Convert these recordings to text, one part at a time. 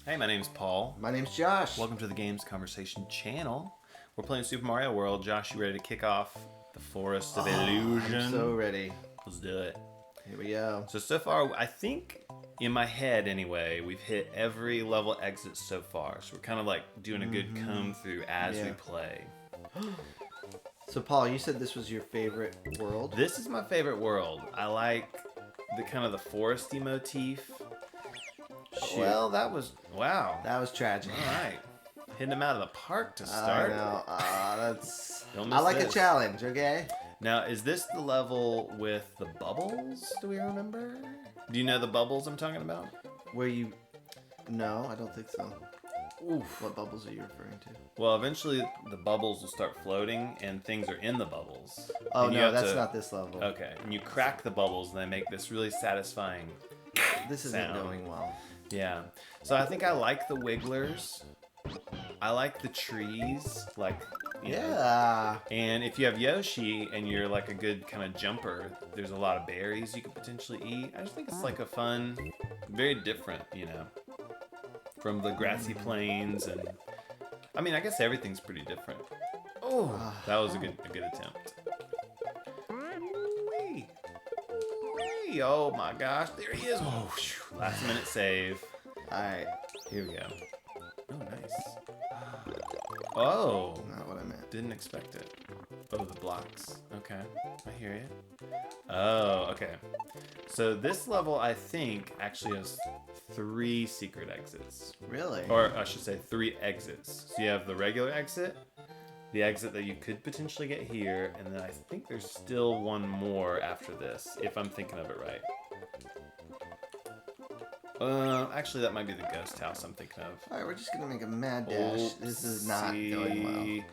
Hey, my name's Paul. My name's Josh. Welcome to the Games Conversation channel. We're playing Super Mario World. Josh, you ready to kick off the Forest of Illusion? I'm so ready. Let's do it. Here we go. So far, I think, in my head anyway, we've hit every level exit so far. So we're kind of like doing a good comb through as we play. So Paul, you said this was your favorite world? This is my favorite world. I like the kind of the foresty motif. Shoot. Well, that was, wow. That was tragic. All right. Hitting them out of the park to start. I know. That's... Don't I miss like this. a challenge, okay? Now, is this the level with the bubbles? Do we remember? Do you know the bubbles I'm talking about? Where you... No, I don't think so. Oof. What bubbles are you referring to? Well, eventually the bubbles will start floating and things are in the bubbles. Oh, And you no, have that's to- not this level. Okay, and you crack the bubbles and they make this really satisfying This isn't sound. going well. Yeah. So I think I like the wigglers. I like the trees, like, you know. Yeah. And if you have Yoshi and you're like a good kind of jumper, there's a lot of berries you could potentially eat. I just think it's like a fun, very different, you know, from the grassy plains. And I mean, I guess everything's pretty different. Oh, that was a good attempt. Wee. Wee. Oh my gosh, there he is. Oh, phew. Last minute save. Alright. Here we go. Oh, nice. Oh. Not what I meant. Didn't expect it. Oh, the blocks. Okay, I hear you. Oh, okay. So this level, I think, actually has 3 secret exits. Really? Or I should say 3 exits. So you have the regular exit, the exit that you could potentially get here, and then I think there's still one more after this, if I'm thinking of it right. Actually, that might be the ghost house I'm thinking of. Alright, we're just gonna make a mad dash. This is not going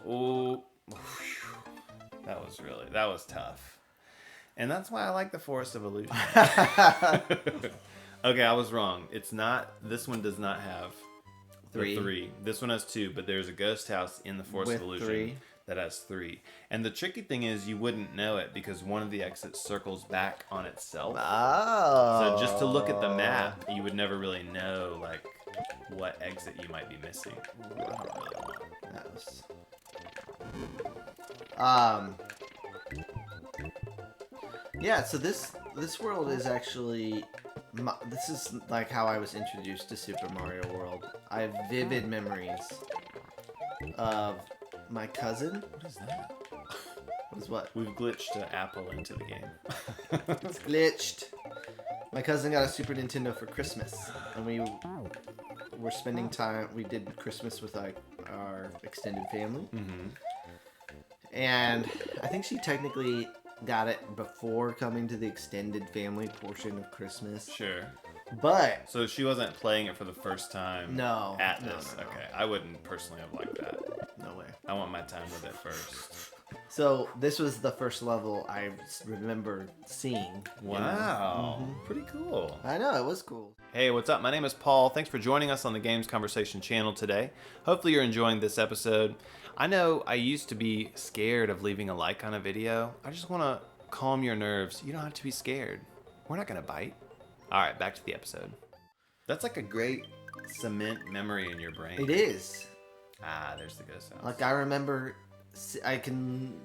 well. Oh, that was tough. And that's why I like the Forest of Illusion. Okay, I was wrong. It's not, this one does not have the 3. This one has 2, but there's a ghost house in the Forest of With Illusion 3. that has 3. And the tricky thing is you wouldn't know it because one of the exits circles back on itself. Oh. So just to look at the map, you would never really know like what exit you might be missing. Ooh, I don't really want. That was... Yeah, so this world is actually... This is like how I was introduced to Super Mario World. I have vivid memories of my cousin. What is that? What is what? We've glitched an apple into the game. It's glitched. My cousin got a Super Nintendo for Christmas, and we were spending time. We did Christmas with like our extended family, and I think she technically got it before coming to the extended family portion of Christmas. Sure. But So she wasn't playing it for the first time. No, At no, this. no, no. Okay. I wouldn't personally have liked that. no way. I want my time with it first. So this was the first level I remember seeing. you know? Wow. Pretty cool. I know, it was cool. Hey, what's up? My name is Paul. Thanks for joining us on the Games Conversation channel today. Hopefully you're enjoying this episode. I know I used to be scared of leaving a like on a video. I just want to calm your nerves. You don't have to be scared. We're not going to bite. All right, back to the episode. That's like a great cement memory in your brain. It is. Ah, there's the ghost house. Like I remember, I can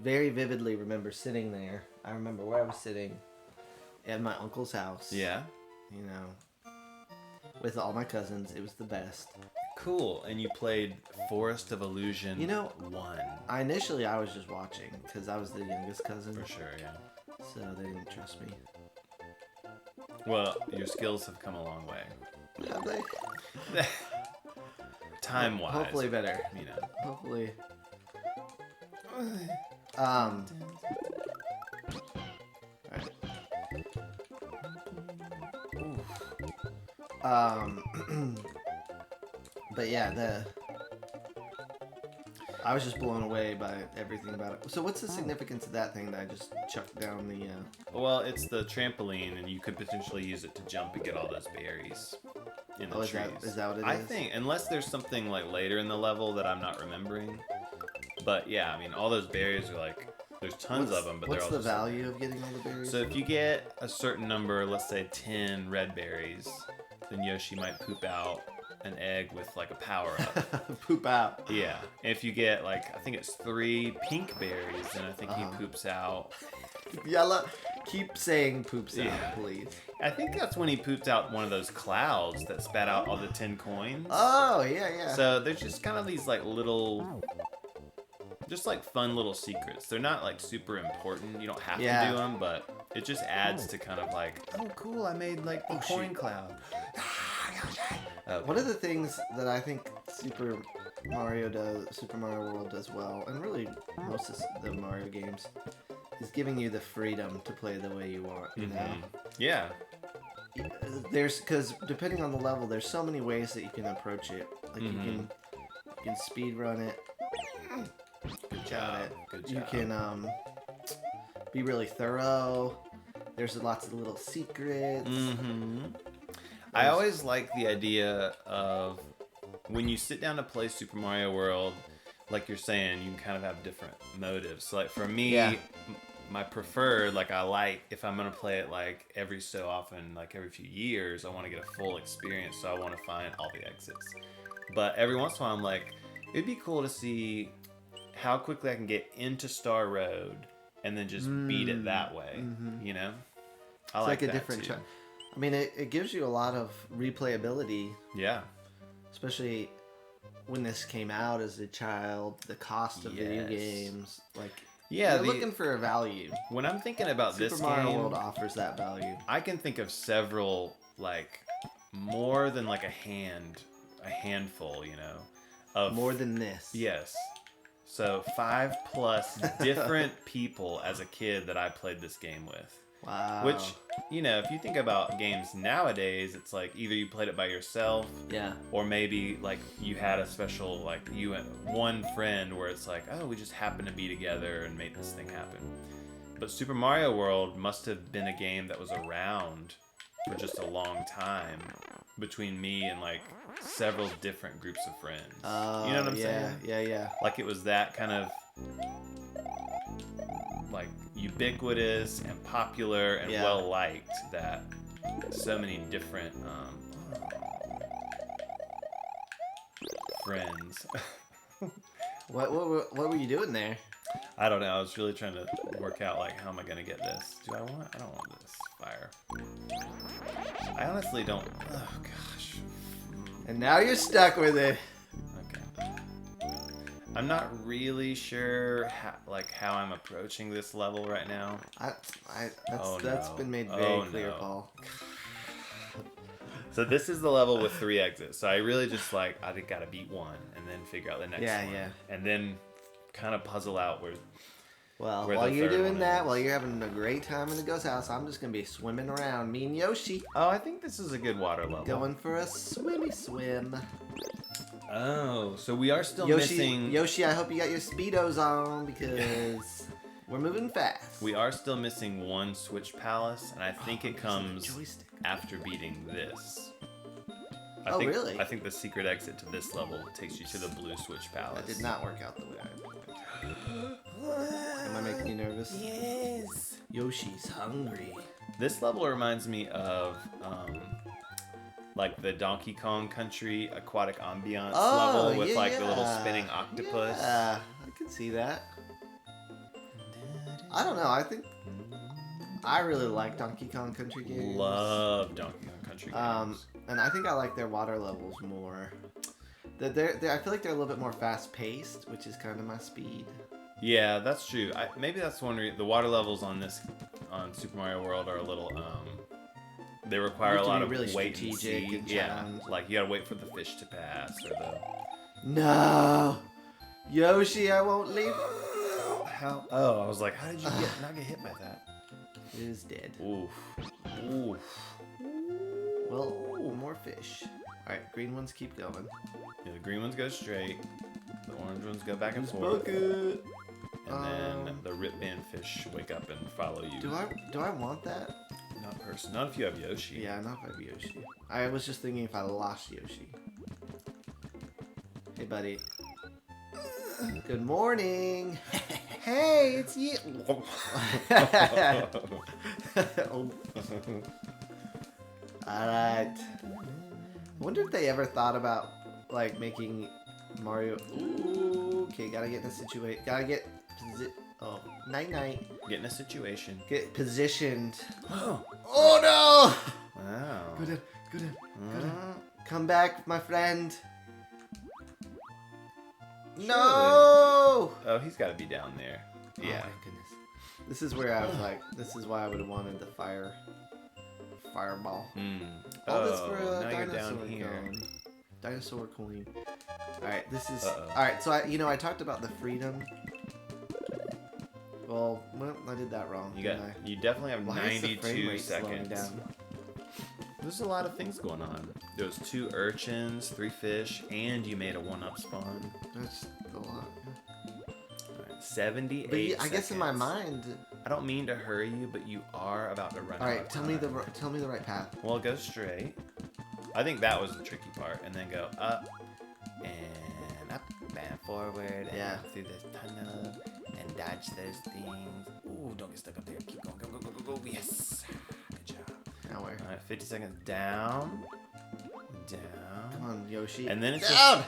very vividly remember sitting there. I remember where I was sitting at my uncle's house. Yeah. You know, with all my cousins. It was the best. Cool. And you played Forest of Illusion 1. Initially I was just watching because I was the youngest cousin. For sure, yeah. So they didn't trust me. Well, your skills have come a long way. Have they? Time-wise. Hopefully better. You know. Hopefully. But yeah, I was just blown away by everything about it. So what's the significance of that thing that I just chucked down the... Well, it's the trampoline, and you could potentially use it to jump and get all those berries in the trees. Is that what it is? I think, unless there's something like later in the level that I'm not remembering. But yeah, I mean, all those berries are like, there's tons of them, but they're all What's the just value of getting all the berries? So if you get a certain number, let's say 10 red berries, then Yoshi might poop out an egg with like a power up. Poop out. Yeah. If you get like, I think it's 3 pink berries, then I think he poops out. Yellow. Keep saying poops out, Yeah. please. I think that's when he poops out one of those clouds that spat out all the 10 coins. Oh, yeah. So there's just kind of these like little, just like fun little secrets. They're not like super important. You don't have to do them, but it just adds to kind of like, oh cool, I made like the coin cloud. Okay. One of the things that I think Super Mario World does well, and really most of the Mario games, is giving you the freedom to play the way you want. You know? Yeah. Because depending on the level, there's so many ways that you can approach it. Like you can speed run it. Good job. Good job. You can be really thorough. There's lots of little secrets. I always like the idea of when you sit down to play Super Mario World, like you're saying, you can kind of have different motives. So like for me, my preferred, like I like, if I'm going to play it like every so often, like every few years, I want to get a full experience. So I want to find all the exits. But every once in a while, I'm like, it'd be cool to see how quickly I can get into Star Road and then just beat it that way, you know? I It's like a that different too. I mean, it gives you a lot of replayability, Yeah. especially when this came out as a child. The cost of video games, like, Yeah, you're looking for a value. When I'm thinking about this Super Mario game, World offers that value. I can think of several, like, more than like a handful, you know, of More than this. Yes. So 5+ different people as a kid that I played this game with. Wow. Which, you know, if you think about games nowadays, it's like either you played it by yourself, or maybe like you had a special, like you and one friend where it's like, oh, we just happened to be together and made this thing happen. But Super Mario World must have been a game that was around for just a long time between me and like several different groups of friends. You know what I'm saying? Yeah. Like it was that kind of like ubiquitous and popular and well liked that so many different friends. What were you doing there? I don't know. I was really trying to work out like how am I gonna get this? I don't want this fire. I honestly don't. Oh gosh. And now you're stuck with it. Okay. I'm not really sure how I'm approaching this level right now. That's been made very clear, Paul. So this is the level with 3 exits. So I really just like I gotta beat one and then figure out the next one. Yeah. And then kind of puzzle out where. Well, where while the you're third doing one that, is. while you're having a great time in the ghost house, I'm just gonna be swimming around. Me and Yoshi Oh, I think this is a good water level. going for a swimmy swim. Oh, so we are still Yoshi, missing. Yoshi, I hope you got your speedos on because we're moving fast. We are still missing one Switch Palace, and I think it There's comes a joystick. after beating this. Really? I think the secret exit to this level takes you to the blue Switch Palace. That did not work out the way I planned. Am I making you nervous? Yes. Yoshi's hungry. This level reminds me of like the Donkey Kong Country aquatic ambiance level with like the little spinning octopus. Yeah, I can see that. I don't know. I think I really like Donkey Kong Country games. Love Donkey Kong Country games. And I think I like their water levels more. I feel like they're a little bit more fast paced, which is kind of my speed. Yeah, that's true. Maybe that's one reason the water levels on Super Mario World are a little they require You have a to lot be of really wait and strategic see. and Yeah, challenge. like you gotta wait for the fish to pass or the. No, Yoshi, I won't leave. How? Oh, I was like, how did you not get hit by that? It is dead. Oof. Oof. Well, more fish. All right, green ones keep going. Yeah, the green ones go straight. The orange ones go back and forth. Bucket. And then the Rip Band fish wake up and follow you. Do I want that? Not if you have Yoshi. Yeah, not if I have Yoshi. I was just thinking if I lost Yoshi. Hey, buddy. Good morning. Hey, it's you. Alright. I wonder if they ever thought about like making Mario. Ooh, okay, gotta get in a situation. Gotta get. Oh, night night. Get in a situation. Get positioned. Oh, Oh no! wow. Go down. Go down. Go down. Come back, my friend. No! Oh, he's got to be down there. Yeah. Oh my goodness. This is where I was like, this is why I would have wanted the fireball. All this for a now you're dinosaur down here. coin. Dinosaur coin. All right, this is. Uh-oh. All right, so I talked about the freedom. Well, I did that wrong. You definitely have Why is the frame 92 rate slowing seconds. down? There's a lot of things going on. There was 2 urchins, 3 fish, and you made a 1-up spawn. That's a lot. All right, 78 But seconds. I guess in my mind. I don't mean to hurry you, but you are about to run All out right, of tell me the time. right path. Well, go straight. I think that was the tricky part, and then go up and forward, Yeah. and through this tunnel, and dodge those things. Ooh, don't get stuck up there. Keep going, go. Yes. Good job. Now where? All right, 50 seconds down. Come on, Yoshi. And then it's down.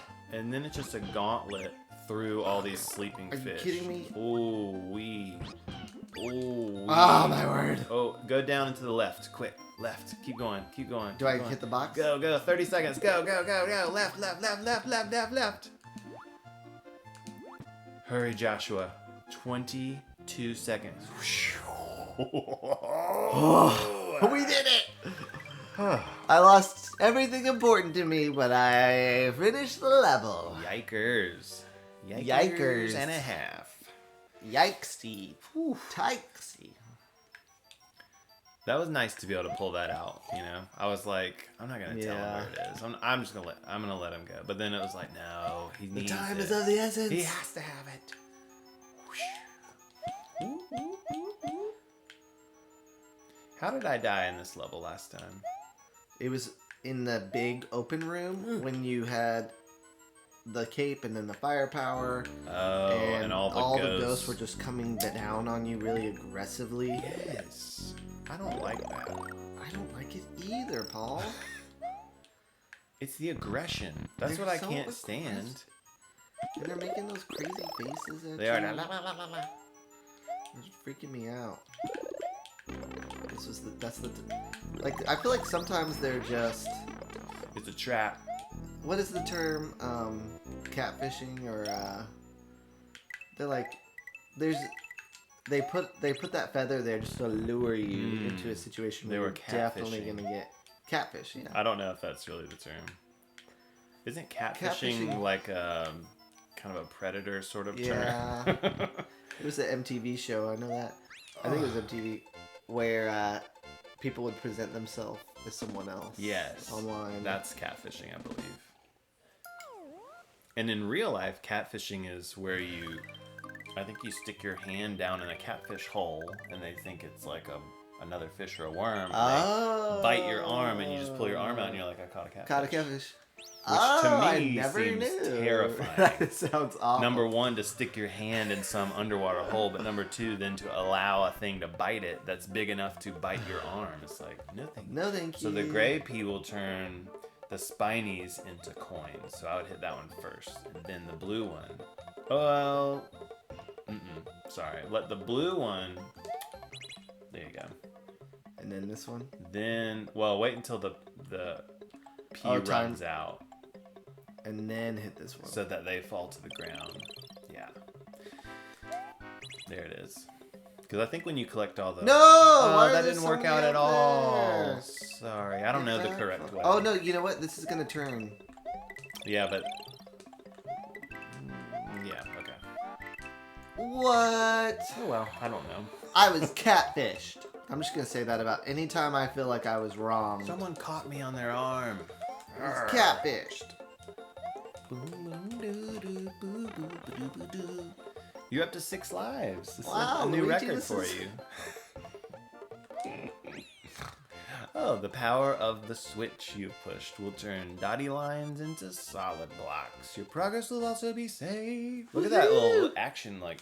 just a gauntlet through all these sleeping Are you fish. kidding me? Ooh wee. Oh my word. Oh, go down and to the left, quick. Left. Keep going. Do I hit the box? Go. 30 seconds. Go. Left. Hurry, Joshua. 22 seconds. Oh, we did it! I lost everything important to me, but I finished the level. Yikers. Yikers. and a half. Yikesy. Tikesy. That was nice to be able to pull that out, you know? I was like, I'm not gonna tell him where it is. I'm gonna let him go. But then it was like, no, he needs it. The time is of the essence. He has to have it. How did I die in this level last time? It was in the big open room when you had the cape and then the firepower. Oh, and all the ghosts were just coming down on you really aggressively. Yes. I don't like that. I don't like it either, Paul. It's the aggression. That's They're what I so can't aggressive. stand. And they're making those crazy faces at They you. are. It's freaking me out. I feel like sometimes they're just. It's a trap. What is the term? Catfishing or they're like, they put that feather there just to lure you into a situation where They were you're definitely catfishing. gonna get catfish. Yeah. I don't know if that's really the term. Isn't catfishing like kind of a predator sort of term? Yeah. It was an MTV show. I know that. I think it was MTV where people would present themselves as someone else. Yes. Online. That's catfishing, I believe. And in real life, catfishing is where I think you stick your hand down in a catfish hole, and they think it's like another fish or a worm. Oh. They bite your arm, and you just pull your arm out, and you're like, I caught a catfish. Caught a catfish. Which to I me never seems knew. terrifying. That sounds awful. Number 1, to stick your hand in some underwater hole, but number 2, then to allow a thing to bite it that's big enough to bite your arm. It's like, no thank you. No thank you. So the gray pea will turn the spinies into coins. So I would hit that one first. And then the blue one. Oh, sorry. Let the blue one. There you go. And then this one. Then, wait until the pea runs out. And then hit this one. So that they fall to the ground. Yeah. There it is. Because I think when you collect all the... No! Oh, that didn't work out at all. Sorry. I don't know the correct way. Oh, no. You know what? This is going to turn. Yeah, but... yeah, okay. What? Oh, well. I don't know. I was catfished. I'm just going to say that about any time I feel like I was wrong. Someone caught me on their arm. I was catfished. You're up to 6 lives. This Wow, is a new Luigi, record this for is- you. Oh, the power of the switch you've pushed will turn dotty lines into solid blocks. Your progress will also be saved. Look at that little action, like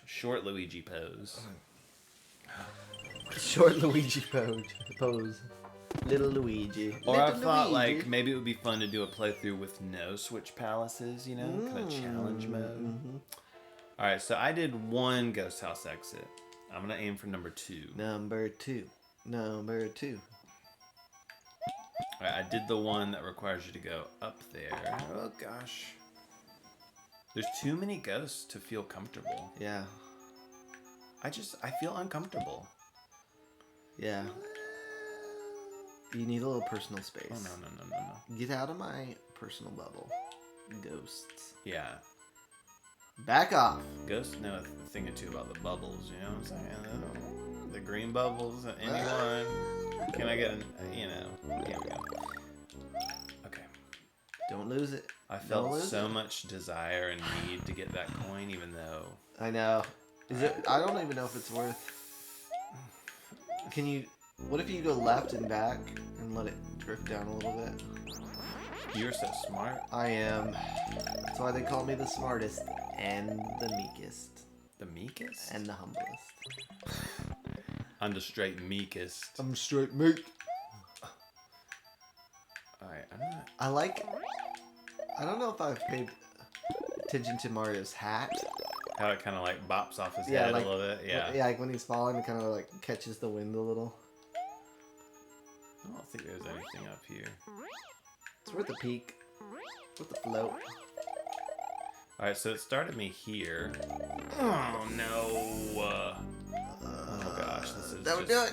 short Luigi pose. Short Luigi pose. Little Luigi. Or I Little thought Luigi. like maybe it would be fun to do a playthrough with no switch palaces, you know, kind of challenge mode. Mm-hmm. All right, so I did one ghost house exit. I'm gonna aim for number 2. Number 2. Number 2. All right, I did the one that requires you to go up there. Oh gosh, there's too many ghosts to feel comfortable. Yeah. I feel uncomfortable. Yeah. You need a little personal space. Oh no. Get out of my personal bubble. Ghosts. Yeah. Back off. Ghosts know a thing or two about the bubbles, you know what I'm saying? The green bubbles, anyone? Can I get here we go. Okay. Don't lose it. I felt so much desire and need to get that coin, even though... I know. I don't even know if it's worth... What if you go left and back and let it drift down a little bit? You're so smart. I am. That's why they call me the smartest and the meekest. The meekest? And the humblest. I'm the straight meekest. I'm straight meek. Alright, I don't know if I've paid attention to Mario's hat. how it kind of like bops off his head a little bit. Yeah. Yeah, like when he's falling, it kind of like catches the wind a little. I don't think there's anything up here. It's worth a peek. Worth a float. Alright, so it started me here. Oh no! Oh gosh,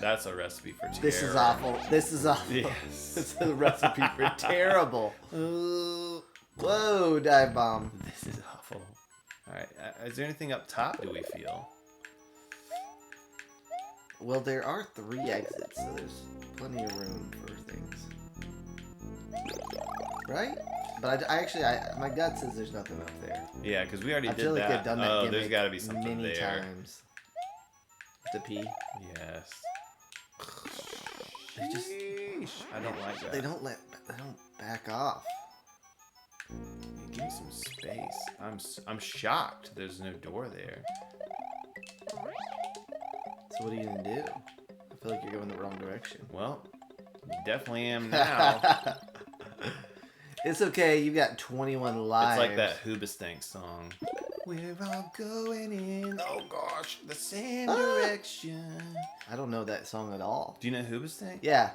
that's a recipe for terror. This is awful. This is awful. Yes. It's a recipe for terrible. Whoa, dive bomb. This is awful. Alright, is there anything up top, do we feel? Well, there are 3 exits, so there's plenty of room for things. Right? But my gut says there's nothing up there. Yeah, because we already did that. I feel like they've done that there's got to be something many there. times. To pee. Yes. They just... I don't like that. They don't back off. Give me some space. I'm shocked there's no door there. So what are you gonna do? I feel like you're going the wrong direction. Well, definitely am now. It's okay, you got 21 lives. It's like that Hoobastank song. We're all going in, oh gosh, the same direction. I don't know that song at all. Do you know Hoobastank? Yeah.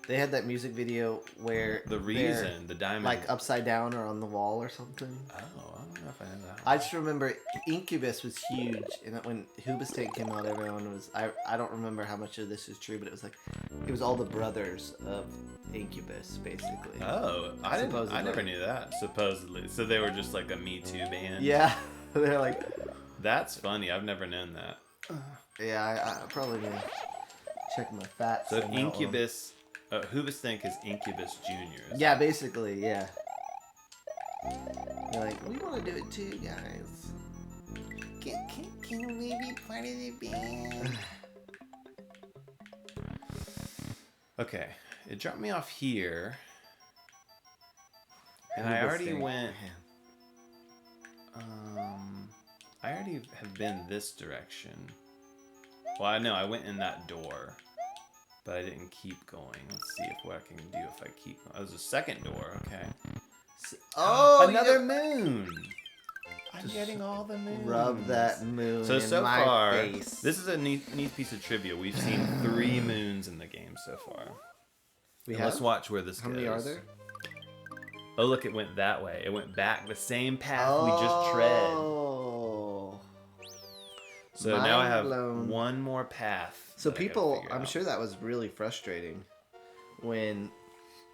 They had that music video where the reason, the diamond, like upside down or on the wall or something. Oh, I don't know if I know that one. I just remember Incubus was huge, and when Hoobastank came out, everyone was. I don't remember how much of this is true, but it was all the brothers of Incubus, basically. Oh, I never knew that. Supposedly, so they were just like a Me Too band. Yeah, they're like. That's funny. I've never known that. Yeah, I probably gonna check my facts. So Incubus. Hoobastank is Incubus Jr. Yeah, basically, yeah. They're like, we want to do it too, guys. Can we be part of the band? Okay, it dropped me off here. And I already went... I already have been this direction. Well, I know, I went in that door. But I didn't keep going. Let's see what I can do if I keep going. Oh, there's a second door. Okay. Oh, another moon! I'm getting all the moons. Rub that moon so in my far, face. This is a neat piece of trivia. We've seen 3 moons in the game so far. Let's watch where this goes. How many are there? Oh, look, it went that way. It went back the same path we just tread. So now I have one more path. So people, I'm sure that was really frustrating when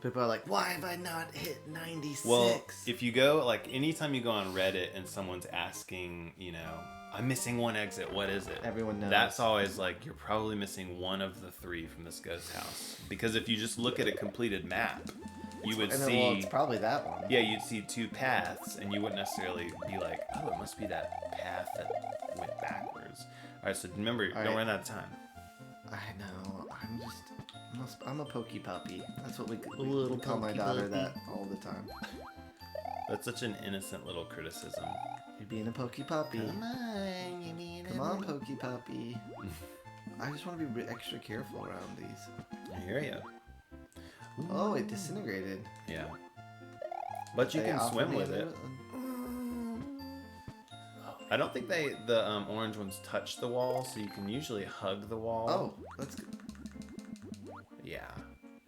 people are like, why have I not hit 96? Well, if you go, like, anytime you go on Reddit and someone's asking, you know, I'm missing one exit, what is it? Everyone knows. That's always like, you're probably missing one of the 3 from this ghost house. Because if you just look at a completed map, you would see... Well, it's probably that one. Yeah, you'd see 2 paths, and you wouldn't necessarily be like, oh, it must be that path that went backwards. All right, so remember, don't run out of time. I know. I'm a pokey puppy. That's what we call my daughter that all the time. That's such an innocent little criticism. You're being a pokey puppy. Come on, pokey puppy. I just want to be extra careful around these. I hear you. Oh, it disintegrated. Yeah. But you They can offered swim me with a it. little- I don't think the orange ones touch the wall, so you can usually hug the wall. Oh, that's good. Yeah.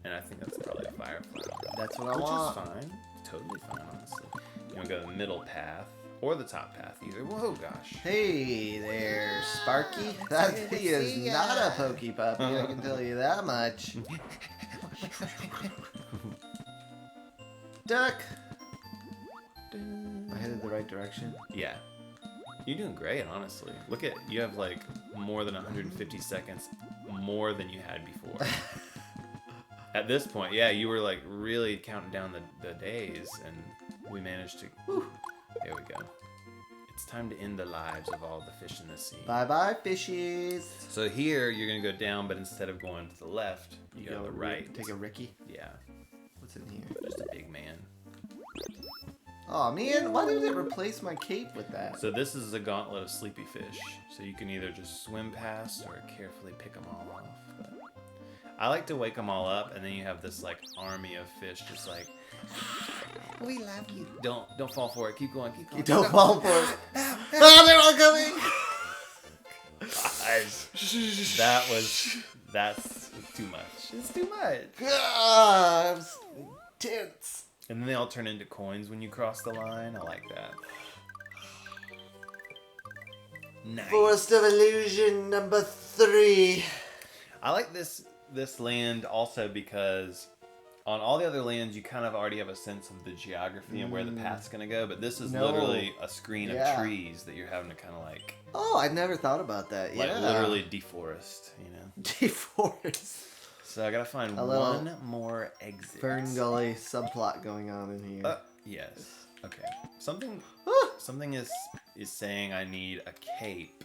And I think that's probably a firefly. That's what I Which want. is fine. Totally fine, honestly. You want to go the middle path or the top path, either. Whoa, gosh. Hey there, Sparky. That he is not a pokey puppy, I can tell you that much. Duck! Am I headed the right direction? Yeah. You're doing great, honestly. Look at, you have like more than 150 seconds more than you had before. At this point, yeah, you were like really counting down the days, and we managed to. Whew. There we go. It's time to end the lives of all the fish in the sea. Bye-bye, fishies. So here, you're going to go down, but instead of going to the left, you go to the right. Take a Ricky. Yeah, What's in here? just a big man. Oh man, why did it replace my cape with that? So this is a gauntlet of sleepy fish. So you can either just swim past or carefully pick them all off. But I like to wake them all up, and then you have this like army of fish just like, we love you. Don't fall for it. Keep going. Keep going. Don't fall for it. Oh, they're all coming! Guys, that's too much. It's too much. Ah, I'm tense. And then they all turn into coins when you cross the line. I like that. Nice. Forest of Illusion number 3. I like this land also because on all the other lands you kind of already have a sense of the geography and where the path's gonna go, but this is literally a screen of trees that you're having to kind of like. Oh, I never thought about that. Yeah. Like literally deforest, you know. Deforest. So I gotta find A little one more exit. Fern Gully subplot going on in here. Yes. Okay. Something is saying I need a cape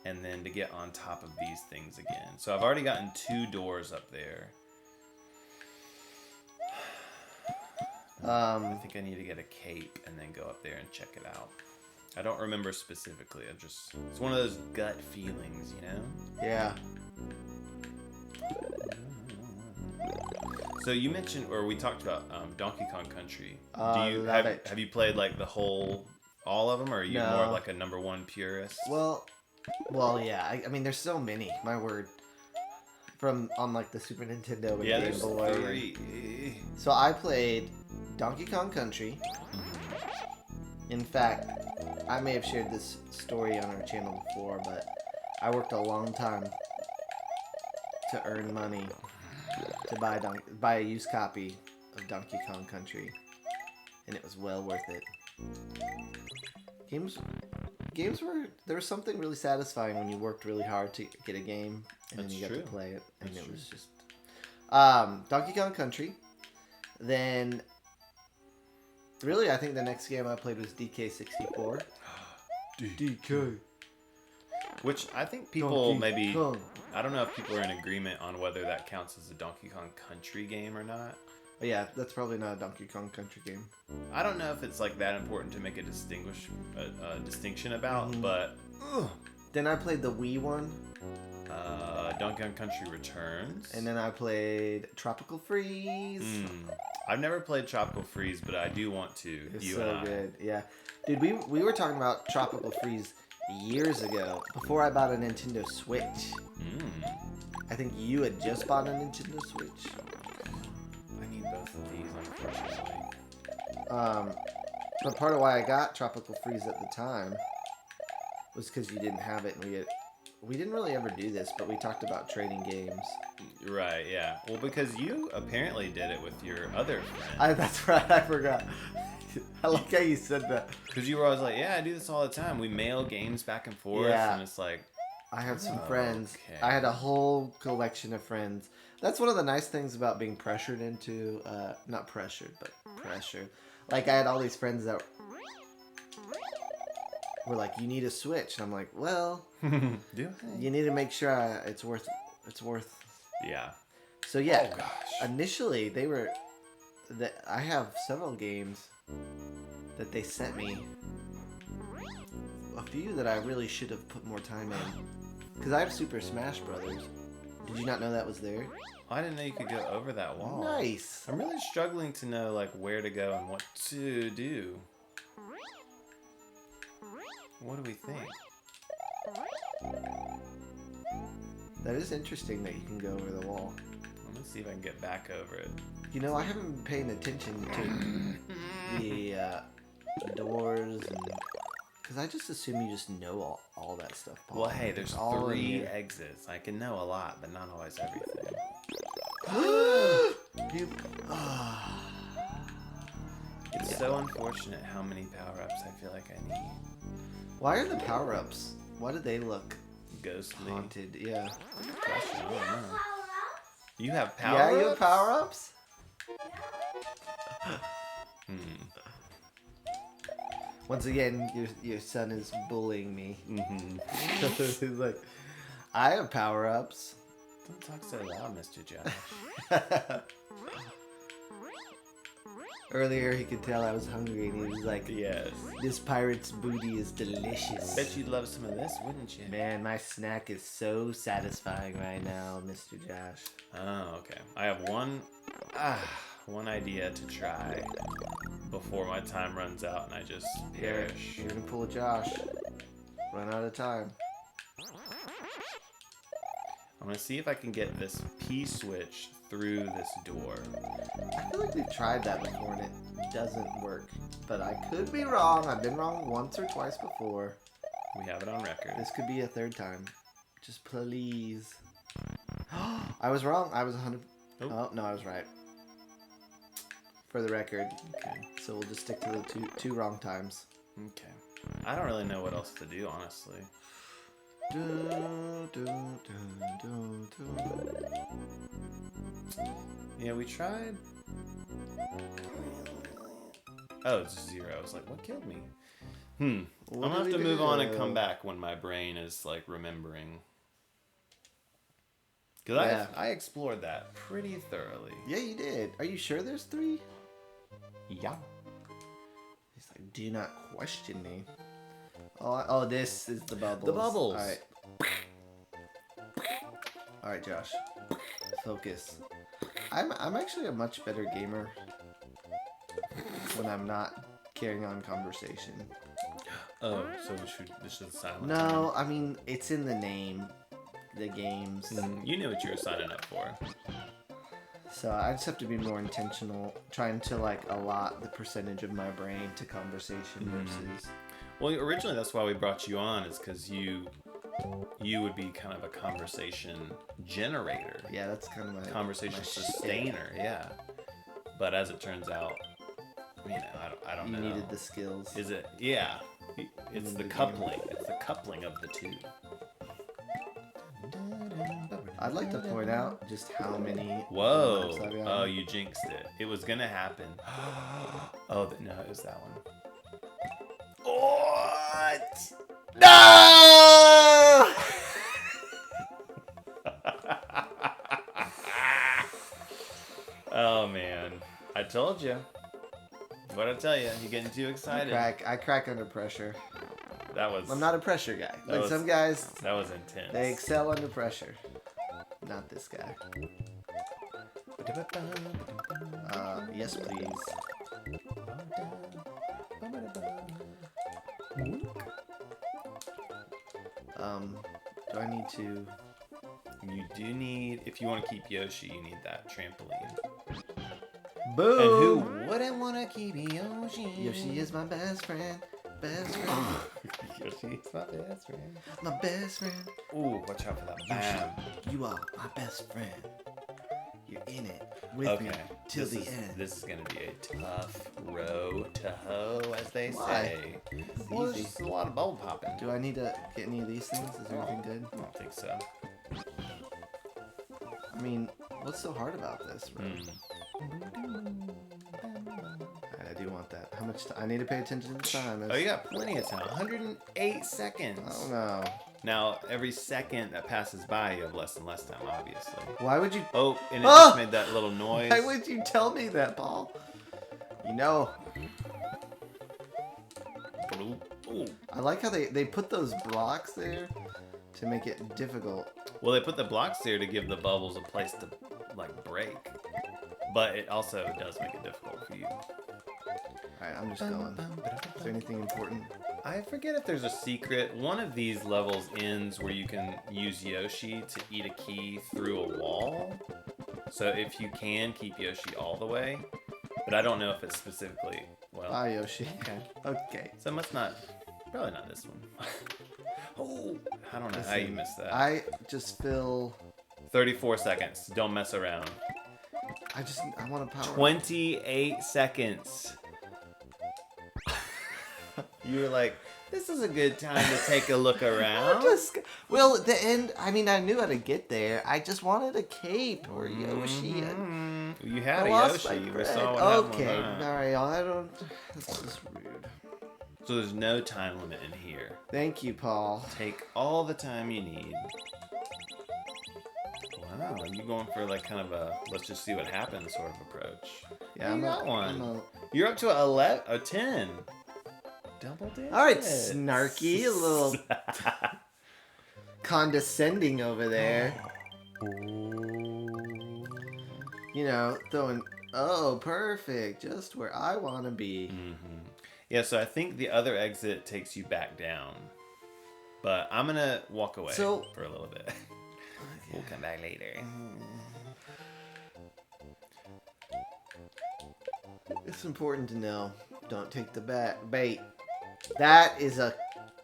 and then to get on top of these things again. So I've already gotten 2 doors up there. I think I need to get a cape and then go up there and check it out. I don't remember specifically. It's one of those gut feelings, you know? Yeah. So you mentioned, or we talked about Donkey Kong Country. Love it. Have you played like all of them, or are you No. more like a number 1 purist? Well, yeah. I mean, there's so many. My word. On like the Super Nintendo and Game there's Boy. 3. So I played Donkey Kong Country. In fact, I may have shared this story on our channel before, but I worked a long time to earn money to buy a used copy of Donkey Kong Country, and it was well worth it. Games there was something really satisfying when you worked really hard to get a game and then you got to play it, and it was just Donkey Kong Country. Then really I think the next game I played was DK64. DK. Which I think people maybe, I don't know if people are in agreement on whether that counts as a Donkey Kong Country game or not. But yeah, that's probably not a Donkey Kong Country game. I don't know if it's like that important to make a distinction about, but Then I played the Wii one, Donkey Kong Country Returns. and then I played Tropical Freeze. I've never played Tropical Freeze, but I do want to. It's You so and I. good. Yeah, dude, we were talking about Tropical Freeze years ago before I bought a Nintendo Switch. I think you had just bought a Nintendo Switch. I need both of these, unfortunately. But part of why I got Tropical Freeze at the time was because you didn't have it, and we didn't really ever do this, but we talked about trading games. Right, yeah. Well, because you apparently did it with your other friend. That's right, I forgot. I like how you said that. Because you were always like, yeah, I do this all the time. We mail games back and forth, Yeah. and it's like... I had some friends. Okay. I had a whole collection of friends. That's one of the nice things about being pressured into, not pressured, but pressured. Like, I had all these friends that were like, you need a Switch. And I'm like, well, you need to make sure it's worth. Yeah. So yeah, Oh, gosh. initially I have several games that they sent me. A few that I really should have put more time in. Because I have Super Smash Brothers. Did you not know that was there? I didn't know you could go over that wall. Nice. I'm really struggling to know like where to go and what to do. What do we think? That is interesting that you can go over the wall. Let me see if I can get back over it. You know, I haven't been paying attention to the doors, because I just assume you just know all that stuff, Paul. Well, hey, there's all 3 exits. I can know a lot, but not always everything. It's so unfortunate how many power-ups I feel like I need. Why are the power-ups? Why do they look Ghostly. haunted? Yeah. Question, I don't know. You have Yeah, power-ups? you have power-ups? Once again, your son is bullying me. He's like, I have power-ups. Don't talk so loud, Mr. Josh. Earlier, he could tell I was hungry, and he was like, Yes. this pirate's booty is delicious. Bet you'd love some of this, wouldn't you? Man, my snack is so satisfying right now, Mr. Josh. Oh, okay. I have one idea to try before my time runs out and I just perish. You're gonna pull a Josh. Run out of time. I'm gonna see if I can get this P-switch through this door. I feel like we've tried that before and it doesn't work. But I could be wrong. I've been wrong once or twice before. We have it on record. This could be a third time. Just please. I was wrong. I was 100. Oh, no, I was right. For the record. Okay. So we'll just stick to the two wrong times. Okay. I don't really know what else to do, honestly. Yeah, we tried. Oh, it's 0. I was like, what killed me? I'm gonna have to move on and come back when my brain is like remembering. Because I explored that pretty thoroughly. Yeah, you did. Are you sure there's 3? Yeah. He's like, do not question me. Oh, this is the bubbles. The bubbles. All right. All right, Josh. Focus. I'm actually a much better gamer when I'm not carrying on conversation. Oh, so this is silent. No, I mean it's in the name, the games. You knew what you were signing up for. So I just have to be more intentional, trying to like allot the percentage of my brain to conversation versus. Well, originally that's why we brought you on, is because you would be kind of a conversation generator. Yeah, that's kind of my conversation sustainer. Yeah, but as it turns out, I don't know. You needed the skills. Is it? Yeah, it's the coupling. It's the coupling of the two. I'd like to point out just how many. Whoa! I've got. Oh, you jinxed it. It was gonna happen. Oh no, it was that one. What? No! Oh man, I told you. What'd I tell you? You're getting too excited. I crack under pressure. That was. I'm not a pressure guy. Like some guys, that was intense. they excel under pressure. Not this guy. Yes, please. Do I need to? You do need, if you want to keep Yoshi, you need that trampoline. Boom! And who wouldn't want to keep Yoshi? Yoshi is my best friend. Best friend. Yoshi is my best friend. My best friend. Ooh, watch out for that. Bam. You are my best friend. You're in it with me till the end. This is going to be a tough row to hoe, as they Why? say. It's Well, there's easy. just a lot of bubble popping. Do I need to get any of these things? Is there anything good? I don't think so. I mean, what's so hard about this, bro? I do want that. How much time? I need to pay attention to the time. Oh, you got plenty of time. 108 seconds. I don't know. Now, every second that passes by, you have less and less time, obviously. Why would you? Oh, and it just made that little noise. Why would you tell me that, Paul? You know. Ooh. I like how they put those blocks there to make it difficult. Well, they put the blocks there to give the bubbles a place to like break, but it also does make it difficult for you. Alright, I'm just going. Is there anything important? I forget if there's a secret. One of these levels ends where you can use Yoshi to eat a key through a wall. So if you can, keep Yoshi all the way. But I don't know if it's specifically, well... Bye, Yoshi. Okay. Okay. So it must not... Probably not this one. Oh! I don't know how you missed that. I just feel... 34 seconds. Don't mess around. I want to power 28 seconds. You were like, this is a good time to take a look around. Well, at the end, I mean, I knew how to get there. I just wanted a cape or Yoshi. You had a lost Yoshi. my We bread. saw what happened Okay, with that. alright, I don't... This is rude. So there's no time limit in here. Thank you, Paul. Take all the time you need. Wow, you going for like kind of a let's just see what happens sort of approach. Yeah, you got one. You're up to a 10. Double digits. Alright, snarky, a little condescending over there. You know, throwing, oh, perfect, just where I want to be. Mm-hmm. Yeah, so I think the other exit takes you back down. But I'm going to walk away for a little bit. We'll come back later. It's important to know, don't take the bait. That is a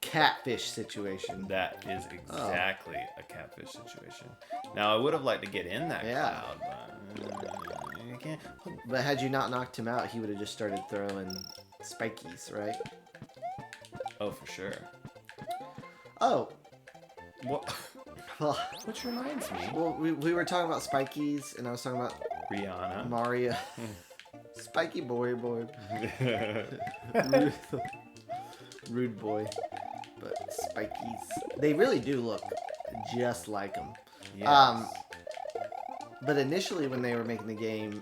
catfish situation. That is exactly a catfish situation. Now, I would have liked to get in that cloud, but you can't. But had you not knocked him out, he would have just started throwing spikies, right? Oh, for sure. Oh. What? Which reminds me. Well, we were talking about spikies, and I was talking about Rihanna. Mario. Spiky boy. Rude boy. But spikies. They really do look just like them. Yes. But initially when they were making the game,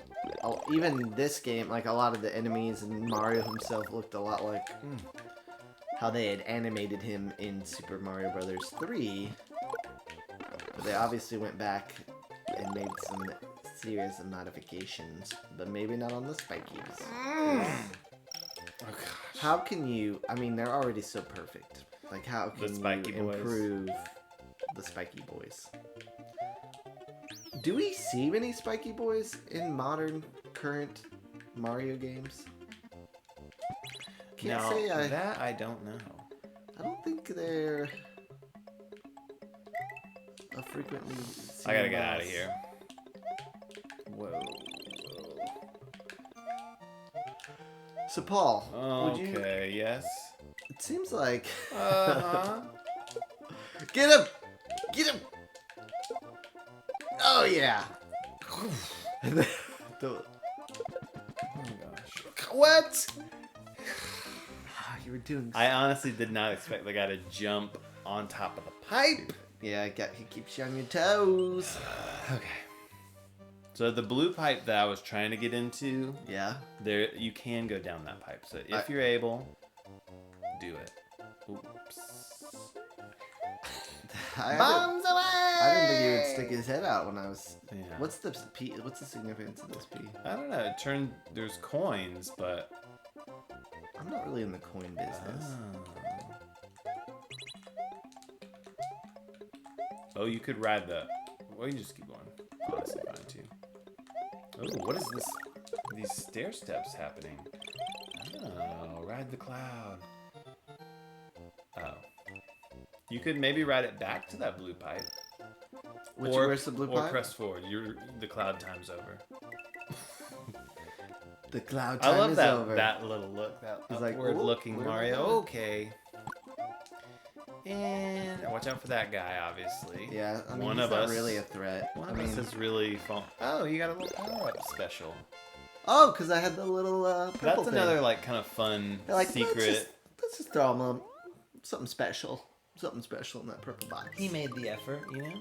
even this game, like a lot of the enemies and Mario himself looked a lot like how they had animated him in Super Mario Brothers 3. But they obviously went back and made some serious modifications, but maybe not on the spikies. Oh, gosh. How can you, I mean, they're already so perfect. Like, how can you improve the spiky boys? Do we see many spiky boys in modern, current Mario games? Can't say that I don't know. I don't think they're a frequently seen I gotta get out of boss. here. Whoa. So, Paul, would you... Okay, yes. It seems like... Uh-huh. Get him! Get him! Oh, yeah! Oh gosh. What? You were doing... I honestly did not expect the guy to jump on top of the pipe. Yeah, he keeps you on your toes. Okay. So the blue pipe that I was trying to get into, Yeah. there you can go down that pipe. So if you're able, do it. Oops. Bombs away! I didn't think he would stick his head out when I was... Yeah. What's the significance of this P? I don't know. There's coins, but... I'm not really in the coin business. Oh, you could ride the... Well, you just keep going. Honestly, fine too. Oh, what is this? These stair steps happening. Oh, ride the cloud. Oh. You could maybe ride it back to that blue pipe. Where's the blue pipe? Or press forward. The cloud time's over. The cloud time I love is that, over. that little look. That He's like, upward-looking "Whoop, Mario. where am I?" Okay. And watch out for that guy, obviously. Yeah, I mean, One he's of not us, really a threat. One of us has really fallen. Oh, you got a little power-up special. Oh, because I had the little purple That's thing. another like kind of fun They're like, secret. Let's just throw him something special. Something special in that purple box. He made the effort, you know?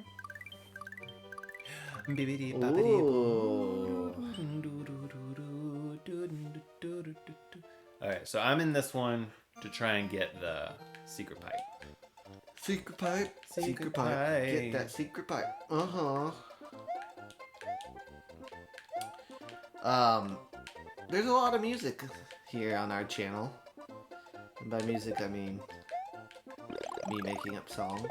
Ooh. Alright, so I'm in this one to try and get the secret pipe. Secret pipe. Secret pipe. Get that secret pipe. Uh-huh. There's a lot of music here on our channel. And by music, I mean me making up songs.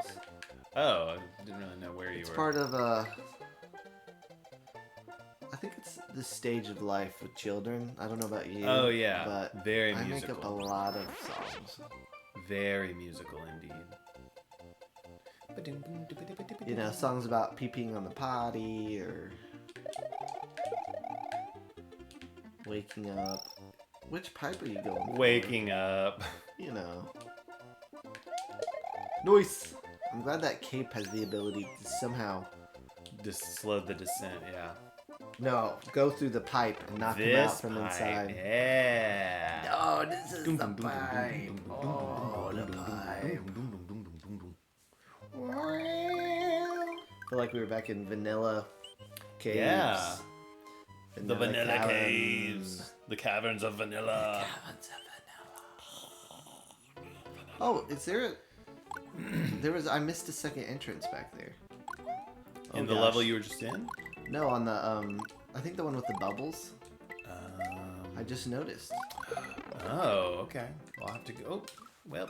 Oh, I didn't really know where you It's were. part of I think it's the stage of life with children. I don't know about you. Oh, yeah. But Very I musical. make up a lot of songs. Very musical indeed. You know, songs about peeing on the potty or waking up. Which pipe are you going for? Waking up. You know. Noise! I'm glad that cape has the ability to somehow... Just slow the descent, yeah. No, go through the pipe and knock him out from pipe, inside. Yeah. Oh, this is the pipe. Oh, the pipe. I feel like we were back in Vanilla Caves. Yeah. The Vanilla Caverns. Caves. The Caverns of Vanilla. Oh, is there a... I missed a second entrance back there. Oh, In the gosh. level you were just in? No, on the, I think the one with the bubbles. I Um, just noticed. oh, okay. We'll have to go. Oh, well.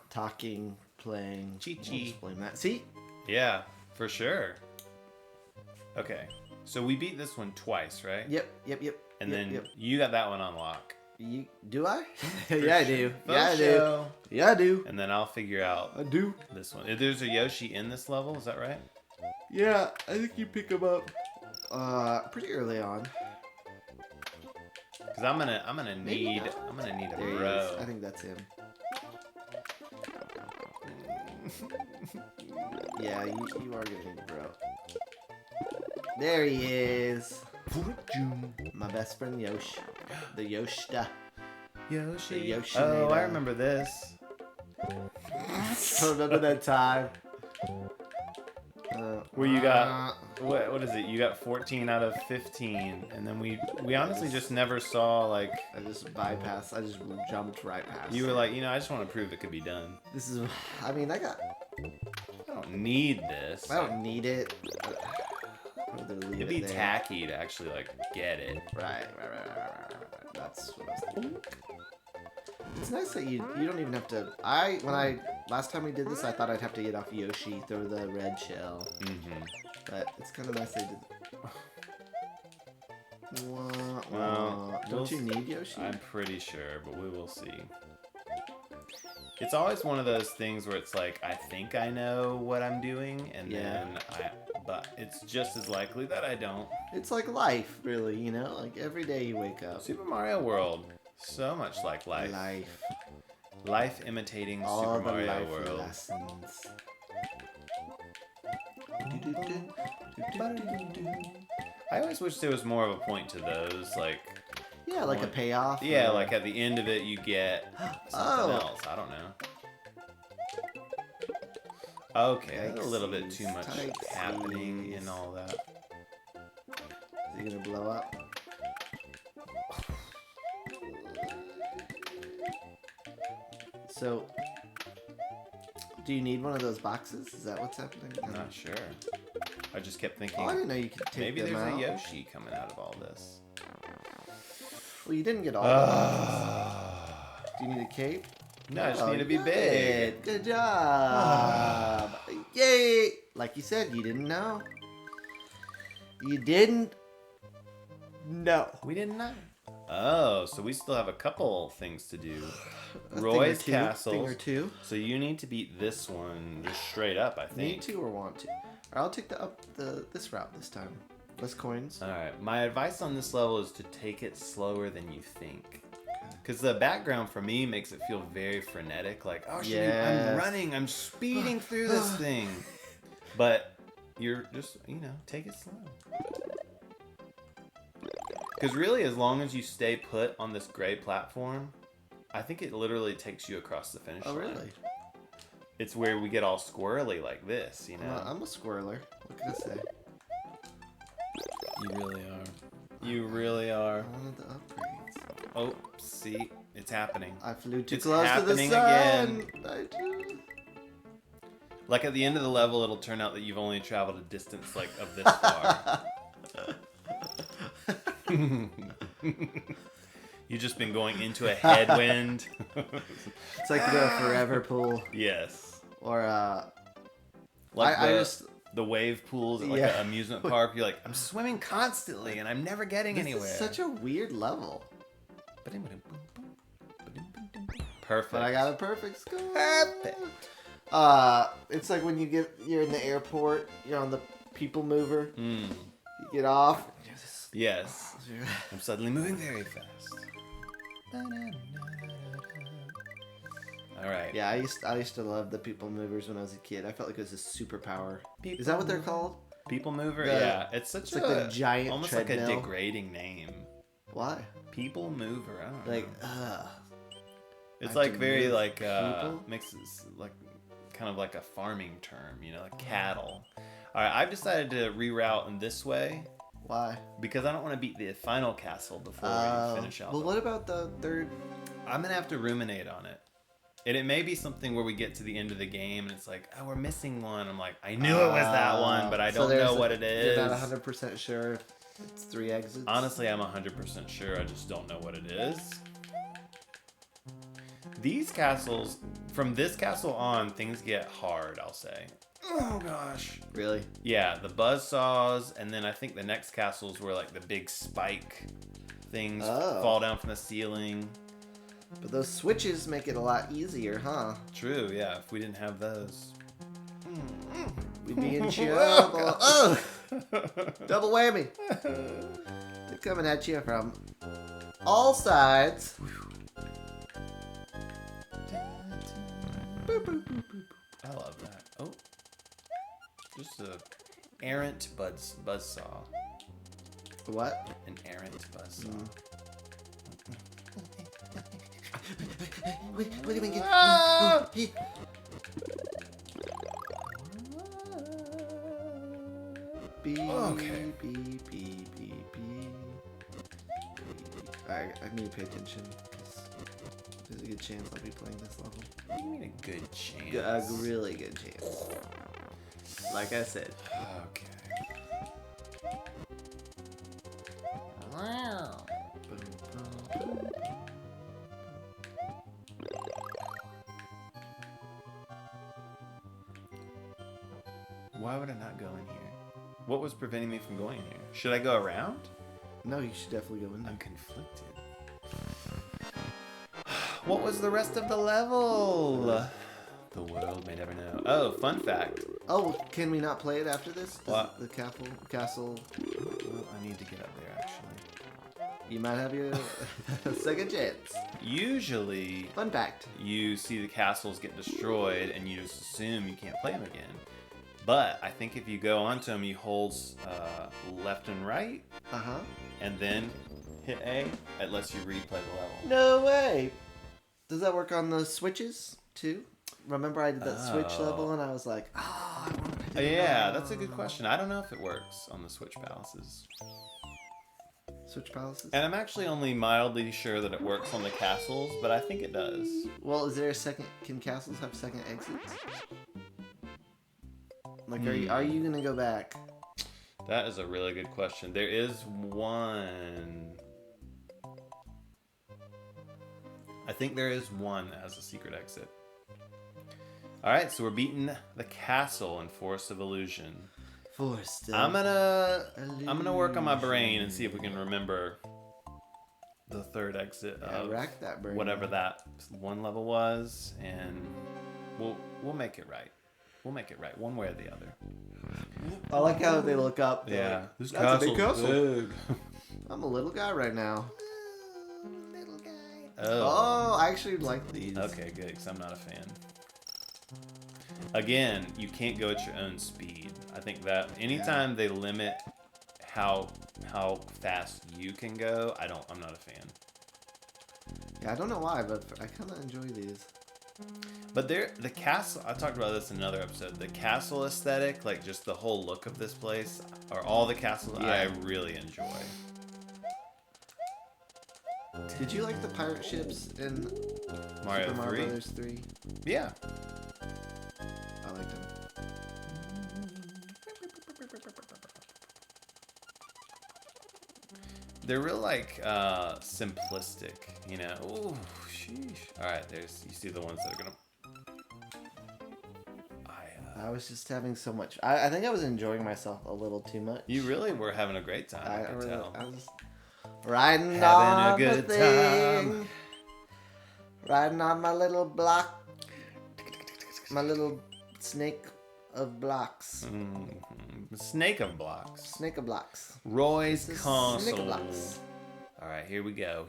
Talking, playing. Chi-chi. We'll explain that. See? Yeah, for sure. Okay. So we beat this one twice, right? Yep. And yep, then yep. you got that one on lock. You do I? For yeah, I sure. do. For Yeah, I do. sure. Yeah, I do. And then I'll figure out I do. this one. There's a Yoshi in this level, is that right? Yeah, I think you pick him up. Pretty early on. Because I'm gonna Maybe need not. a There he is. bro. I think that's him. Yeah, you are gonna need a bro. There he is. My best friend Yoshi. The Yoshida. Yoshi. The Yoshi Oh, I made a- remember this. Remember that time? Where you got what is it? You got 14 out of 15, and then we honestly just never saw like. I just bypassed. I just jumped right past. You were like, I just want to prove it could be done. This is. I mean, I don't need this. I don't need it. I'd rather leave It'd it be there. tacky to actually like get it. Right. That's what I was thinking. It's nice that you don't even have to. Last time we did this, I thought I'd have to get off Yoshi, throw the red shell. Mm-hmm. But it's kind of nice they did. Well, Don't you need Yoshi? I'm pretty sure, but we will see. It's always one of those things where it's like, I think I know what I'm doing, and but it's just as likely that I don't. It's like life, really. You know, like every day you wake up. Super Mario World, so much like life. Life imitating All Super the Mario life World. lessons. I always wish there was more of a point to those, like. Yeah, like a payoff. Yeah, or- like at the end of it, you get something else. I don't know. Okay, that's a little bit too much Yikesies. happening and all that. Is he gonna blow up? So, do you need one of those boxes? Is that what's happening? I'm not sure. I just kept thinking, Oh, I didn't know you could take maybe them there's out. a Yoshi coming out of all this. Well, you didn't get all the boxes. Do you need a cape? No, I just need to be good. big. Good job. Yay! Like you said, you didn't know. You didn't know. We didn't know. Oh, so we still have a couple things to do. A Roy's thing or two, Castle. Thing or two. So you need to beat this one just straight up, I think. Need to or want to? Or I'll take this route this time. Less coins. Alright, my advice on this level is to take it slower than you think. Because the background for me makes it feel very frenetic. Like, oh shit, Yes. I'm running, I'm speeding through this thing. But you're just, take it slow. Because really, as long as you stay put on this gray platform, I think it literally takes you across the finish line. Oh, really? It's where we get all squirrely like this, I'm a squirreler. What can I say? You really are. You really are. I wanted the upgrades. Oh, see. It's happening. I flew too It's close to the happening sun. again. Like at the end of the level, it'll turn out that you've only traveled a distance like of this far. You've just been going into a headwind. It's like the forever pool. Yes. Or Like I just the wave pools at like an amusement park. You're like, I'm swimming constantly and I'm never getting anywhere. This is such a weird level. Perfect. But I got a perfect score. Perfect. It's like when you're in the airport, you're on the people mover. Mm. You get off. Yes. I'm suddenly moving very fast. All right. Yeah, I used to love the people movers when I was a kid. I felt like it was a superpower. Is that what they're called? People mover? Yeah. It's like the giant almost treadmill. like a degrading name. Why? People mover. I don't know. Like, it's like very like people? mixes like kind of like a farming term, you know, like cattle. All right, I've decided to reroute in this way. Why? Because I don't want to beat the final castle before we finish out. Well, what about the third? I'm gonna have to ruminate on it. And it may be something where we get to the end of the game and it's like, oh, we're missing one. I'm like, I knew it was that one, but I don't know what it is. You're not 100% sure it's 3 exits? Honestly, I'm 100% sure. I just don't know what it is. These castles, from this castle on, things get hard, I'll say. Oh, gosh. Really? Yeah, the buzzsaws, and then I think the next castles where, like, the big spike things fall down from the ceiling. But those switches make it a lot easier, huh? True, yeah. If we didn't have those, we'd be in trouble. Oh! Double whammy. They're coming at you from all sides. I love that. Oh, just a errant buzzsaw. What? An errant buzzsaw. Wait a minute. Okay. Beep, beep, beep, beep. Alright, I need to pay attention because there's a good chance I'll be playing this level. What do you mean a good chance? A really good chance. Like I said. Okay. Why would I not go in here? What was preventing me from going here? Should I go around? No, you should definitely go in there. I'm conflicted. What was the rest of the level? The world may never know. Oh, fun fact. Oh, can we not play it after this? What? The castle. Well, I need to get up there, actually. You might have your second chance. Usually, Fun fact. you see the castles get destroyed and you just assume you can't play them again. But I think if you go onto them, you hold left and right, and then hit A. It lets you replay the level. No way. Does that work on the switches too? Remember I did that switch level and I was like, I want to Yeah, that's a good question. I don't know if it works on the Switch Palaces. Switch palaces? And I'm actually only mildly sure that it works on the castles, but I think it does. Well, is there a second? Can castles have second exits? Like, are you gonna go back? That is a really good question. There is one. I think there is one that has a secret exit. All right, so we're beating the castle in Forest of Illusion. Forest. I'm gonna work on my brain and see if we can remember the third exit of rack that brain. whatever that one level was, and we'll make it right. We'll make it right, one way or the other. I like how they look up. Yeah, like, this that's a big castle's castle. big. I'm a little guy right now. Little guy. Oh, I actually like these. Okay, good, because I'm not a fan. Again, you can't go at your own speed. I think that anytime they limit how fast you can go, I'm not a fan. Yeah, I don't know why, but I kind of enjoy these. But the castle, I talked about this in another episode, the castle aesthetic, like just the whole look of this place, or all the castles, I really enjoy. Did you like the pirate ships in Mario Super Mario 3? Brothers 3? Yeah. I liked them. They're real like simplistic, you know. Ooh, sheesh. All right, there's you see the ones that are gonna. I was just having so much. I think I was enjoying myself a little too much. You really were having a great time. I can tell. I was riding Having on a good the thing, time. riding on my little block, my little snake of blocks. Snake of blocks. Snake of blocks. Roy's This is console. Snake of blocks. All right, here we go.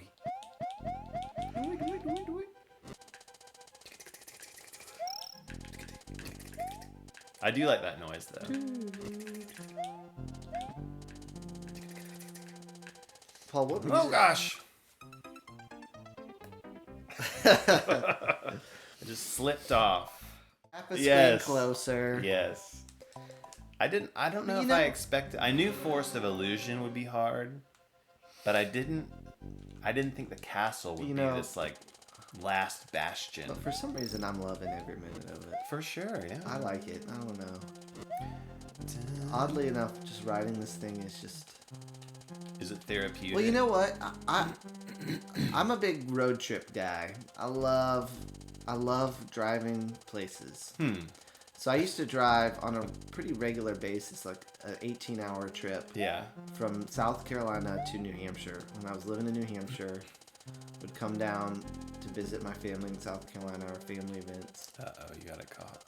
I do like that noise though. Paul, what Oh gosh! I just slipped off. Half a screen Yes. closer. Yes. I don't know You if know- I expected. I knew Forest of Illusion would be hard, but I didn't think the castle would You be know- this like last bastion. But for some reason, I'm loving every minute of it. For sure, yeah. I like it. I don't know. Oddly enough, just riding this thing is just. Is it therapeutic? Well, you know what? I'm a big road trip guy. I love driving places. So I used to drive on a pretty regular basis, like an 18-hour trip Yeah. from South Carolina to New Hampshire. When I was living in New Hampshire, would come down to visit my family in South Carolina or family events. Uh-oh, you got it caught.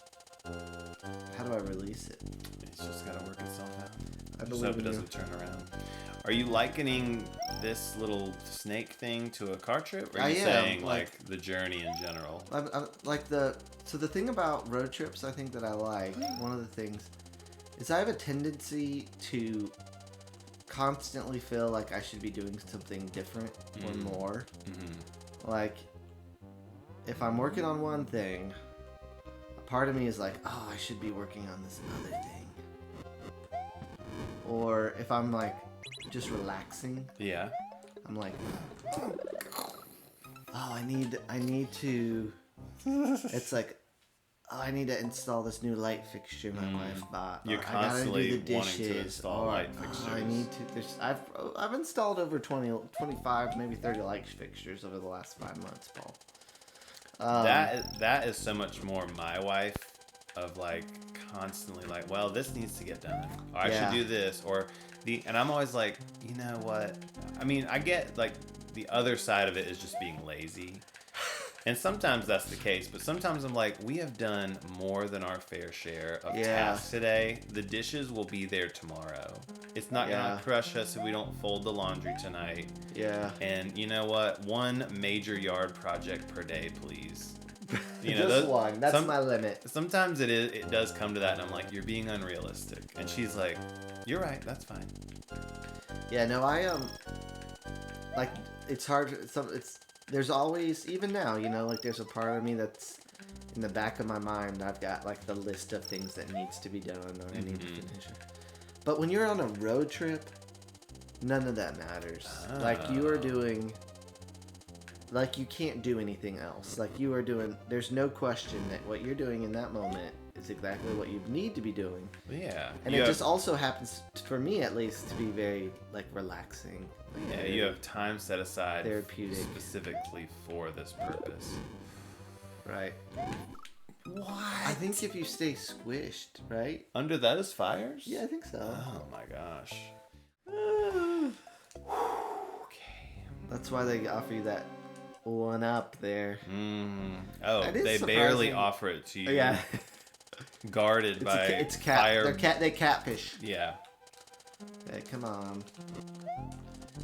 How do I release it? It's just gotta work itself out. I Just believe hope it in you. doesn't turn around. Are you likening this little snake thing to a car trip? Or are you I am, saying like- like the journey in general? I'm like so the thing about road trips I think that I like, one of the things, is I have a tendency to constantly feel like I should be doing something different or more. Like, if I'm working on one thing, a part of me is like, oh, I should be working on this other thing. Or if I'm like just relaxing, Yeah. I'm like, oh, I need to. It's like, oh, I need to install this new light fixture my wife bought. You're Or constantly I gotta do the wanting to dishes. install Or, light oh, I fixtures. need to. I've installed over 20, 25, maybe 30 light fixtures over the last 5 months, Paul. That is so much more my wife of like constantly like, well, this needs to get done. Or I Yeah. should do this. And I'm always like, you know what? I mean, I get like the other side of it is just being lazy. And sometimes that's the case, but sometimes I'm like, we have done more than our fair share of tasks today. The dishes will be there tomorrow. It's not gonna crush us if we don't fold the laundry tonight. Yeah. And you know what? One major yard project per day, please. You know, Just one. That's my limit. Sometimes it does come to that, and I'm like, you're being unrealistic. And she's like, you're right, that's fine. Yeah, no, like, it's hard. There's always, even now, you know, like there's a part of me that's in the back of my mind. I've got like the list of things that needs to be done or I need to finish it. But when you're on a road trip, none of that matters. Like you are doing, like you can't do anything else. Like you are doing, there's no question that what you're doing in that moment is exactly what you need to be doing. Yeah. And it just also happens, for me at least, to be very like relaxing. Yeah, you have time set aside therapeutic specifically for this purpose. Right. What? I think if you stay squished, right? Under those fires? Yeah, I think so. Oh my gosh. Okay. That's why they offer you that one up there. Oh, That is they barely surprising. offer it to you. Yeah. Guarded by It's cat. fire. They catfish. Yeah. Hey, come on.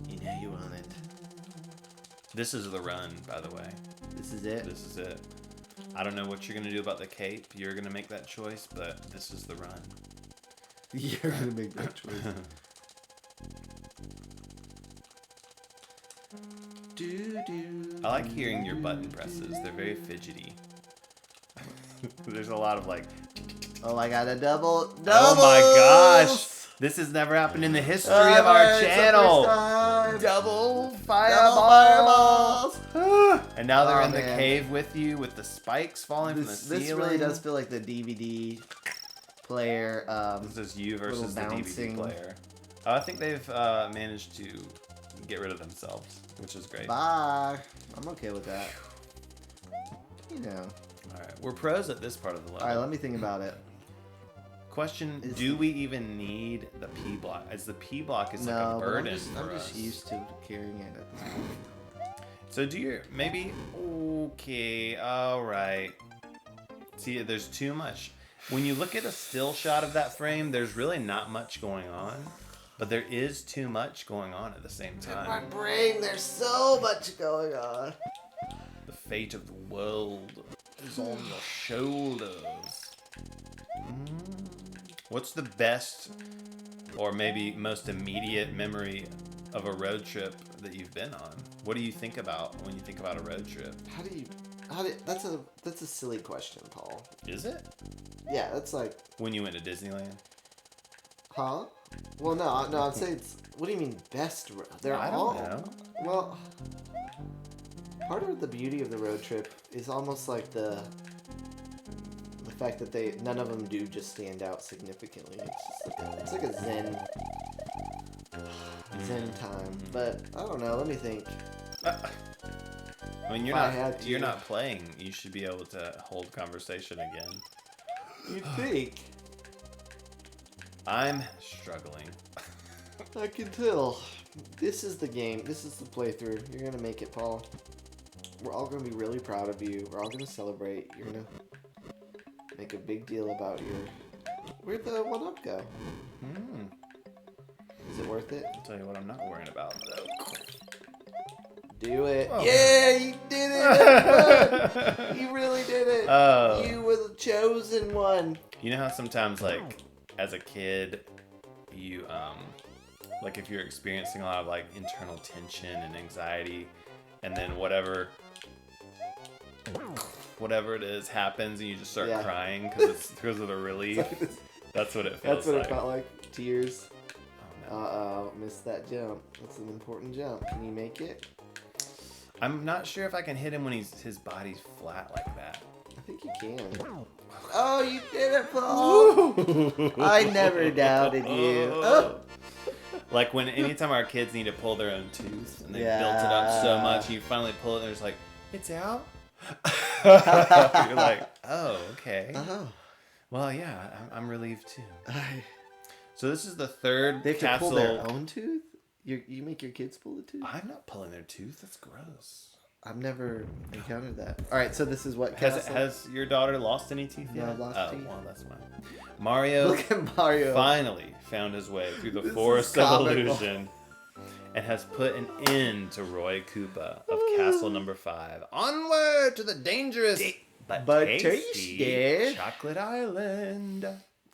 You know you want it. This is the run, by the way. This is it. This is it. I don't know what you're gonna do about the cape. You're gonna make that choice, but this is the run. You're gonna make that choice. I like hearing your button presses. They're very fidgety. There's a lot of like. Oh, I got a double. Oh my gosh! This has never happened in the history of our channel. Double fireballs. And now they're Oh, in the man. cave with you with the spikes falling from the ceiling. This really does feel like the DVD player. This is you versus the little DVD bouncing. player. I think they've managed to get rid of themselves, which is great. Bye. I'm okay with that. You know. All right, we're pros at this part of the level. All right, let me think about it. Question: Is- do we even need the P block? As the P block is like No, a but burden I'm for just us. used to carrying it at this point. So do you maybe? Okay, all right. See, there's too much. When you look at a still shot of that frame, there's really not much going on, but there is too much going on at the same In my time. brain, there's so much going on. The fate of the world is on your shoulders. What's the best, or maybe most immediate memory of a road trip that you've been on? What do you think about when you think about a road trip? That's a silly question, Paul. Is it? Yeah, that's like, When you went to Disneyland? huh? Well, no, I'd say it's. What do you mean best? They're I all. don't know. Well, part of the beauty of the road trip is almost like the fact that none of them do just stand out significantly. It's like a zen time. But I don't know. Let me think. I mean, If I had to. you're not playing. You should be able to hold conversation again. You think? I'm struggling. I can tell. This is the game. This is the playthrough. You're gonna make it, Paul. We're all gonna be really proud of you. We're all gonna celebrate. You're gonna make a big deal about Where'd the 1-up go? Is it worth it? I'll tell you what I'm not worrying about. Do it. Oh. Yeah, you did it. You really did it. Oh. You were the chosen one. You know how sometimes, like, as a kid, you, like, if you're experiencing a lot of, like, internal tension and anxiety, and then whatever it is happens, and you just start crying because of the relief. That's what it feels That's what like. it felt like. Tears. Oh, no. Uh-oh, missed that jump. That's an important jump. Can you make it? I'm not sure if I can hit him when his body's flat like that. I think you can. Oh, you did it, Paul! I never doubted you. Oh. Like anytime our kids need to pull their own tooth and they built it up so much, and you finally pull it and it's like, it's out? You're like, oh, okay. Oh. Well, yeah, I'm relieved too. So this is the third They have castle. to pull their own tooth? You make your kids pull the tooth? I'm not pulling their tooth. That's gross. I've never encountered that. All right, so this is what castle? Has your daughter lost any teeth No, yet? I've lost teeth. Well, that's fine. Mario Look at Mario. finally found his way through the This forest is of comical. illusion and has put an end to Roy Koopa of Castle Number 5. Onward to the dangerous but tasty tasty Chocolate Island.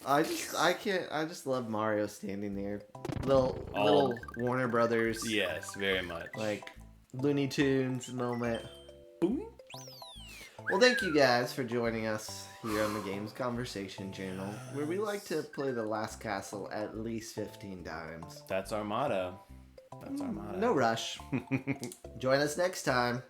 I just love Mario standing there. Little Warner Brothers. Yes, very much. Like Looney Tunes moment. Boom. Well, thank you guys for joining us here on the Games Conversation channel, where we like to play the last castle at least 15 times. That's our motto. That's our motto. No rush. Join us next time.